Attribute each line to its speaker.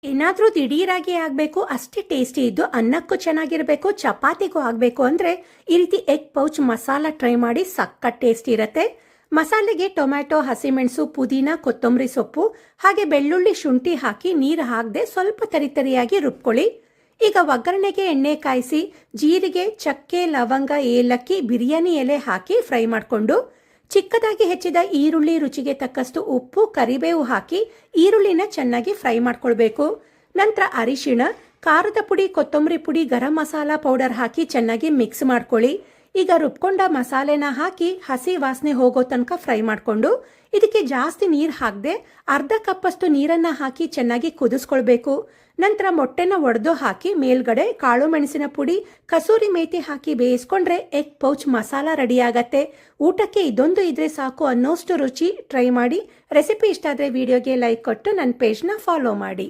Speaker 1: ಏನಾದರೂ ದಿಢೀರಾಗಿ ಆಗಬೇಕು, ಅಷ್ಟೇ ಟೇಸ್ಟಿ ಇದ್ದು ಅನ್ನಕ್ಕೂ ಚೆನ್ನಾಗಿರಬೇಕು, ಚಪಾತಿಗೂ ಆಗಬೇಕು ಅಂದರೆ ಈ ರೀತಿ ಎಗ್ ಪೌಚ್ ಮಸಾಲ ಟ್ರೈ ಮಾಡಿ, ಸಖತ್ ಟೇಸ್ಟಿ ಇರುತ್ತೆ. ಮಸಾಲೆಗೆ ಟೊಮ್ಯಾಟೊ, ಹಸಿಮೆಣಸು, ಪುದೀನ, ಕೊತ್ತಂಬರಿ ಸೊಪ್ಪು ಹಾಗೆ ಬೆಳ್ಳುಳ್ಳಿ, ಶುಂಠಿ ಹಾಕಿ ನೀರು ಹಾಕದೆ ಸ್ವಲ್ಪ ತರಿತರಿಯಾಗಿ ರುಬ್ಕೊಳ್ಳಿ. ಈಗ ಒಗ್ಗರಣೆಗೆ ಎಣ್ಣೆ ಕಾಯಿಸಿ ಜೀರಿಗೆ, ಚಕ್ಕೆ, ಲವಂಗ, ಏಲಕ್ಕಿ, ಬಿರಿಯಾನಿ ಎಲೆ ಹಾಕಿ ಫ್ರೈ ಮಾಡಿಕೊಂಡು ಚಿಕ್ಕದಾಗಿ ಹೆಚ್ಚಿದ ಈರುಳ್ಳಿ, ರುಚಿಗೆ ತಕ್ಕಷ್ಟು ಉಪ್ಪು, ಕರಿಬೇವು ಹಾಕಿ ಈರುಳ್ಳಿನ ಚೆನ್ನಾಗಿ ಫ್ರೈ ಮಾಡ್ಕೊಳ್ಬೇಕು. ನಂತರ ಅರಿಶಿಣ, ಖಾರದ ಪುಡಿ, ಕೊತ್ತಂಬರಿ ಪುಡಿ, ಗರಂ ಮಸಾಲ ಪೌಡರ್ ಹಾಕಿ ಚೆನ್ನಾಗಿ ಮಿಕ್ಸ್ ಮಾಡ್ಕೊಳ್ಳಿ. ಈಗ ರುಬ್ಕೊಂಡ ಮಸಾಲೆನ ಹಾಕಿ ಹಸಿ ವಾಸನೆ ಹೋಗೋ ತನಕ ಫ್ರೈ ಮಾಡಿಕೊಂಡು ಇದಕ್ಕೆ ಜಾಸ್ತಿ ನೀರು ಹಾಕದೆ ಅರ್ಧ ಕಪ್ಪಷ್ಟು ನೀರನ್ನು ಹಾಕಿ ಚೆನ್ನಾಗಿ ಕುದಿಸ್ಕೊಳ್ಬೇಕು. ನಂತರ ಮೊಟ್ಟೆನ ಒಡೆದು ಹಾಕಿ ಮೇಲ್ಗಡೆ ಕಾಳು ಮೆಣಸಿನ ಪುಡಿ, ಕಸೂರಿ ಮೇಥಿ ಹಾಕಿ ಬೇಯಿಸ್ಕೊಂಡ್ರೆ ಎಗ್ ಪೌಚ್ ಮಸಾಲ ರೆಡಿ ಆಗತ್ತೆ. ಊಟಕ್ಕೆ ಇದೊಂದು ಇದ್ರೆ ಸಾಕು ಅನ್ನೋಷ್ಟು ರುಚಿ. ಟ್ರೈ ಮಾಡಿ. ರೆಸಿಪಿ ಇಷ್ಟ ಆದರೆ ವಿಡಿಯೋಗೆ ಲೈಕ್ ಕೊಟ್ಟು ನನ್ನ ಪೇಜ್ನ ಫಾಲೋ ಮಾಡಿ.